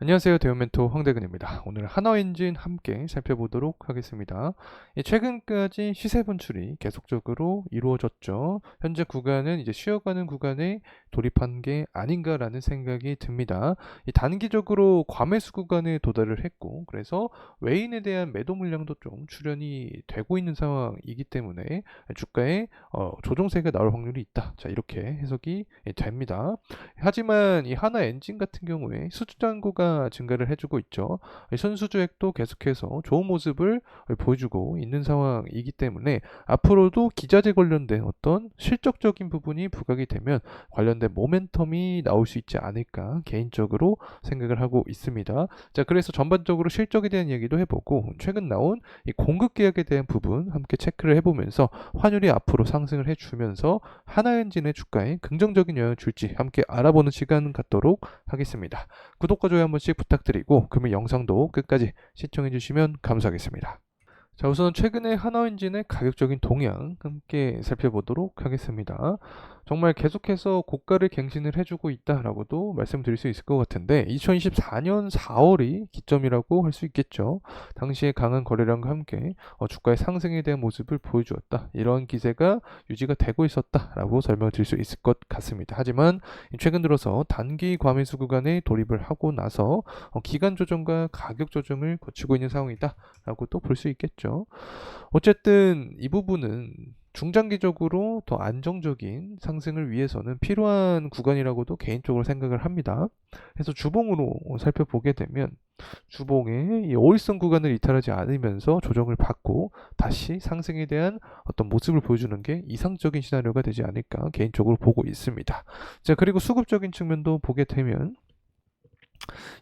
안녕하세요. 대우멘토 황대근입니다. 오늘 한화엔진 함께 살펴보도록 하겠습니다. 최근까지 시세 분출이 계속적으로 이루어졌죠. 현재 구간은 이제 쉬어가는 구간에 돌입한 게 아닌가라는 생각이 듭니다. 단기적으로 과매수 구간에 도달을 했고, 그래서 외인에 대한 매도 물량도 좀 출현이 되고 있는 상황이기 때문에 주가에 조정세가 나올 확률이 있다. 자, 이렇게 해석이 됩니다. 하지만 이 하나 엔진 같은 경우에 수주 잔고가 증가를 해주고 있죠. 선수주액도 계속해서 좋은 모습을 보여주고 있는 상황이기 때문에 앞으로도 기자재 관련된 어떤 실적적인 부분이 부각이 되면 관련된 모멘텀이 나올 수 있지 않을까 개인적으로 생각을 하고 있습니다. 자, 그래서 전반적으로 실적에 대한 얘기도 해보고 최근 나온 이 공급 계약에 대한 부분 함께 체크를 해보면서 환율이 앞으로 상승을 해주면서 하나엔진의 주가에 긍정적인 영향을 줄지 함께 알아보는 시간 갖도록 하겠습니다. 구독과 좋아요 한 번씩 부탁드리고 그러면 영상도 끝까지 시청해 주시면 감사하겠습니다. 자, 우선 최근에 하나엔진의 가격적인 동향 함께 살펴보도록 하겠습니다. 정말 계속해서 고가를 갱신을 해주고 있다라고도 말씀드릴 수 있을 것 같은데 2024년 4월이 기점이라고 할 수 있겠죠. 당시에 강한 거래량과 함께 주가의 상승에 대한 모습을 보여주었다. 이런 기세가 유지가 되고 있었다라고 설명드릴 수 있을 것 같습니다. 하지만 최근 들어서 단기 과매수 구간에 돌입을 하고 나서 기간 조정과 가격 조정을 거치고 있는 상황이다라고 또 볼 수 있겠죠. 어쨌든 이 부분은 중장기적으로 더 안정적인 상승을 위해서는 필요한 구간이라고도 개인적으로 생각을 합니다. 그래서 주봉으로 살펴보게 되면 주봉의 이 5일선 구간을 이탈하지 않으면서 조정을 받고 다시 상승에 대한 어떤 모습을 보여주는 게 이상적인 시나리오가 되지 않을까 개인적으로 보고 있습니다. 자, 그리고 수급적인 측면도 보게 되면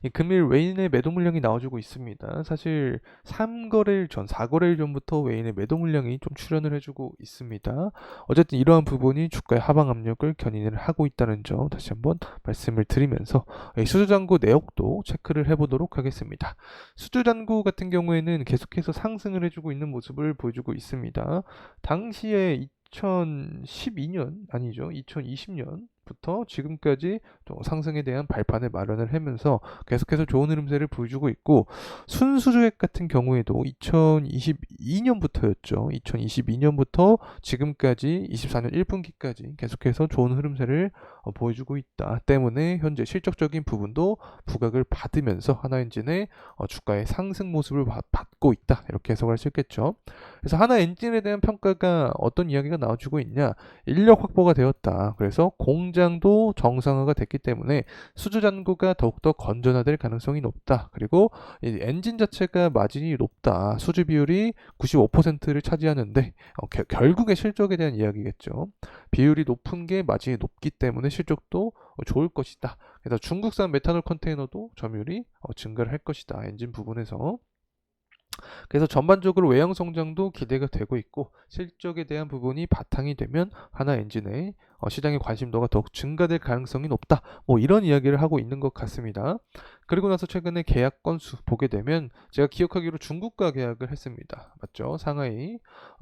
이 금일 외인의 매도 물량이 나와주고 있습니다. 사실 3거래일 전, 4거래일 전부터 외인의 매도 물량이 좀 출현을 해주고 있습니다. 어쨌든 이러한 부분이 주가의 하방 압력을 견인을 하고 있다는 점 다시 한번 말씀을 드리면서 수주잔고 내역도 체크를 해보도록 하겠습니다. 수주잔고 같은 경우에는 계속해서 상승을 해주고 있는 모습을 보여주고 있습니다. 당시에 2012년 아니죠, 2020년부터 지금까지 또 상승에 대한 발판을 마련을 하면서 계속해서 좋은 흐름세를 보여주고 있고, 순수주액 같은 경우에도 2022년부터였죠. 2022년부터 지금까지 24년 1분기까지 계속해서 좋은 흐름세를 보여주고 있다 때문에 현재 실적적인 부분도 부각을 받으면서 하나엔진의 주가의 상승 모습을 받고 있다, 이렇게 해석을 할 수 있겠죠. 그래서 하나엔진에 대한 평가가 어떤 이야기가 나와주고 있냐, 인력 확보가 되었다. 그래서 공장도 정상화가 됐기 때문에 수주 잔고가 더욱더 건전화될 가능성이 높다. 그리고 이 엔진 자체가 마진이 높다. 수주 비율이 95%를 차지하는데 결국에 실적에 대한 이야기겠죠. 비율이 높은 게 마진이 높기 때문에 실적도 좋을 것이다. 그래서 중국산 메탄올 컨테이너도 점유율이 증가를 할 것이다. 엔진 부분에서. 그래서 전반적으로 외형 성장도 기대가 되고 있고 실적에 대한 부분이 바탕이 되면 하나 엔진의 시장의 관심도가 더욱 증가될 가능성이 높다. 뭐 이런 이야기를 하고 있는 것 같습니다. 그리고 나서 최근에 계약 건수 보게 되면 제가 기억하기로 중국과 계약을 했습니다. 맞죠? 상하이.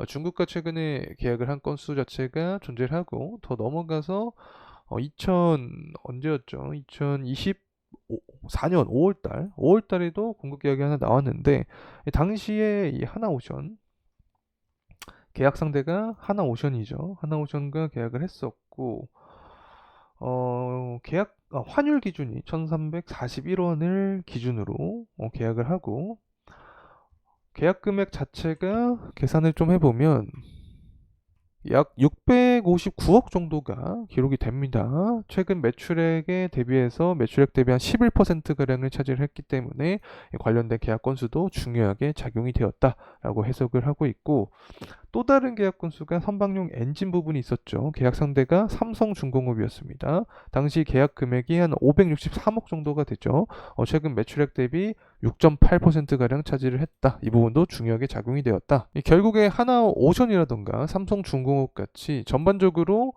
중국과 최근에 계약을 한 건수 자체가 존재를 하고 더 넘어가서 2000 언제였죠? 2024년 5월달에도 공급 계약이 하나 나왔는데 당시에 이 하나오션 계약 상대가 하나오션이죠. 하나오션과 계약을 했었고 계약 환율 기준이 1341원을 기준으로 계약을 하고 계약 금액 자체가 계산을 좀 해보면 약 659억 정도가 기록이 됩니다. 최근 매출액에 대비해서 매출액 대비 한 11%가량을 차지했기 때문에 관련된 계약 건수도 중요하게 작용이 되었다라고 해석을 하고 있고, 또 다른 계약 건수가 선박용 엔진 부분이 있었죠. 계약 상대가 삼성중공업이었습니다. 당시 계약 금액이 한 563억 정도가 되죠. 최근 매출액 대비 6.8%가량 차지를 했다. 이 부분도 중요하게 작용이 되었다. 결국에 하나오션이라던가 삼성중공업 같이 전반적으로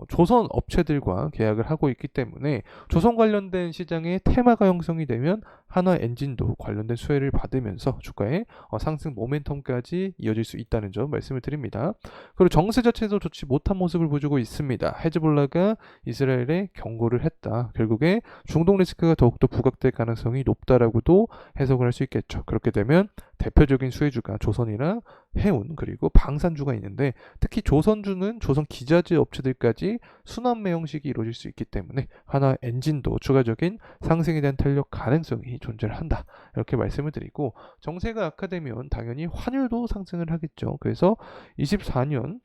조선 업체들과 계약을 하고 있기 때문에 조선 관련된 시장에 테마가 형성이 되면 한화엔진도 관련된 수혜를 받으면서 주가의 상승 모멘텀까지 이어질 수 있다는 점 말씀을 드립니다. 그리고 정세 자체도 좋지 못한 모습을 보여주고 있습니다. 헤즈볼라가 이스라엘에 경고를 했다. 결국에 중동 리스크가 더욱더 부각될 가능성이 높다라고도 해석을 할 수 있겠죠. 그렇게 되면 대표적인 수혜주가 조선이나 해운 그리고 방산주가 있는데 특히 조선주는 조선 기자재 업체들까지 순환매 형식이 이루어질 수 있기 때문에 한화엔진도 추가적인 상승에 대한 탄력 가능성이 존재를 한다. 이렇게 말씀을 드리고 정세가 악화되면 당연히 환율도 상승을 하겠죠. 그래서 24년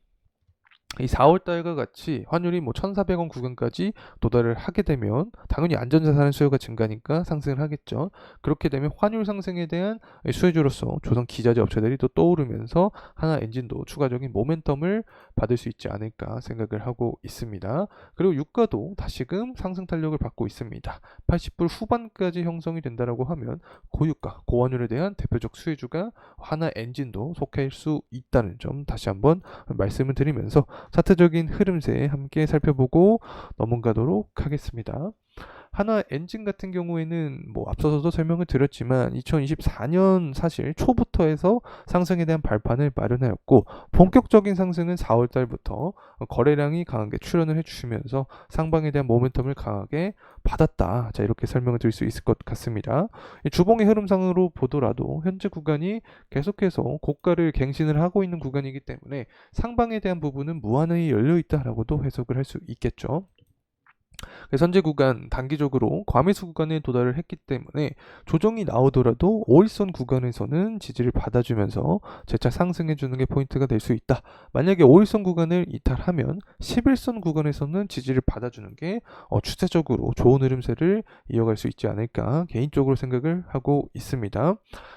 이 4월 달과 같이 환율이 뭐 1,400원 구간까지 도달을 하게 되면 당연히 안전자산의 수요가 증가니까 상승을 하겠죠. 그렇게 되면 환율 상승에 대한 수혜주로서 조선 기자재 업체들이 또 떠오르면서 하나엔진도 추가적인 모멘텀을 받을 수 있지 않을까 생각을 하고 있습니다. 그리고 유가도 다시금 상승 탄력을 받고 있습니다. 80불 후반까지 형성이 된다라고 하면 고유가, 고환율에 대한 대표적 수혜주가 하나엔진도 속할 수 있다는 점 다시 한번 말씀을 드리면서 차트적인 흐름세 함께 살펴보고 넘어가도록 하겠습니다. 한화엔진 같은 경우에는 뭐 앞서서도 설명을 드렸지만 2024년 사실 초부터 해서 상승에 대한 발판을 마련하였고 본격적인 상승은 4월 달부터 거래량이 강하게 출현을 해주시면서 상방에 대한 모멘텀을 강하게 받았다. 자, 이렇게 설명을 드릴 수 있을 것 같습니다. 주봉의 흐름상으로 보더라도 현재 구간이 계속해서 고가를 갱신을 하고 있는 구간이기 때문에 상방에 대한 부분은 무한히 열려 있다라고도 해석을 할 수 있겠죠. 그래서 현재 구간 단기적으로 과매수 구간에 도달을 했기 때문에 조정이 나오더라도 5일선 구간에서는 지지를 받아주면서 재차 상승해주는 게 포인트가 될 수 있다. 만약에 5일선 구간을 이탈하면 11선 구간에서는 지지를 받아주는 게 추세적으로 좋은 흐름세를 이어갈 수 있지 않을까 개인적으로 생각을 하고 있습니다.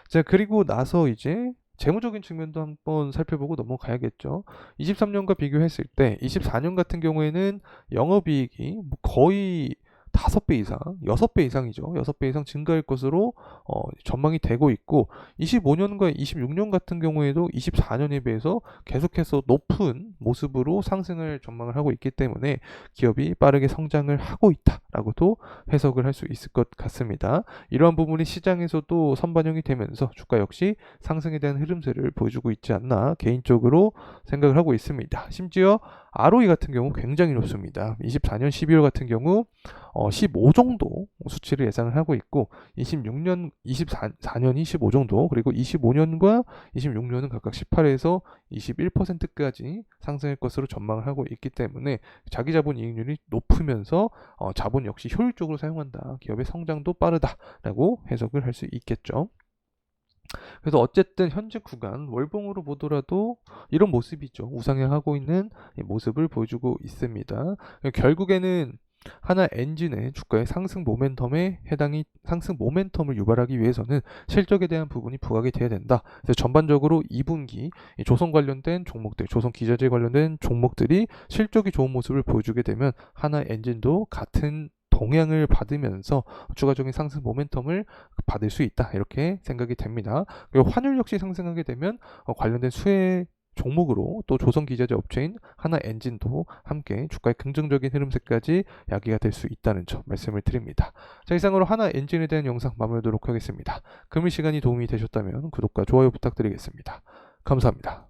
자, 그리고 나서 이제 재무적인 측면도 한번 살펴보고 넘어가야겠죠. 23년과 비교했을 때 24년 같은 경우에는 영업이익이 거의 5배 이상, 6배 이상이죠. 6배 이상 증가할 것으로 전망이 되고 있고 25년과 26년 같은 경우에도 24년에 비해서 계속해서 높은 모습으로 상승을 전망을 하고 있기 때문에 기업이 빠르게 성장을 하고 있다라고도 해석을 할 수 있을 것 같습니다. 이러한 부분이 시장에서도 선반영이 되면서 주가 역시 상승에 대한 흐름세를 보여주고 있지 않나 개인적으로 생각을 하고 있습니다. 심지어 ROE 같은 경우 굉장히 높습니다. 24년 12월 같은 경우 15 정도 수치를 예상을 하고 있고 24년이 15 정도 그리고 25년과 26년은 각각 18에서 21%까지 상승할 것으로 전망을 하고 있기 때문에 자기 자본 이익률이 높으면서 자본 역시 효율적으로 사용한다. 기업의 성장도 빠르다라고 해석을 할 수 있겠죠. 그래서 어쨌든 현재 구간 월봉으로 보더라도 이런 모습이죠. 우상향하고 있는 모습을 보여주고 있습니다. 결국에는 하나엔진의 주가의 상승 모멘텀을 유발하기 위해서는 실적에 대한 부분이 부각이 돼야 된다. 그래서 전반적으로 2분기 조선 관련된 종목들, 조선 기자재 관련된 종목들이 실적이 좋은 모습을 보여주게 되면 하나엔진도 같은 동향을 받으면서 추가적인 상승 모멘텀을 받을 수 있다. 이렇게 생각이 됩니다. 그리고 환율 역시 상승하게 되면 관련된 수혜 종목으로 또 조선 기자재 업체인 하나엔진도 함께 주가의 긍정적인 흐름세까지 야기가 될 수 있다는 점 말씀을 드립니다. 자, 이상으로 하나엔진에 대한 영상 마무리하도록 하겠습니다. 금일 시간이 도움이 되셨다면 구독과 좋아요 부탁드리겠습니다. 감사합니다.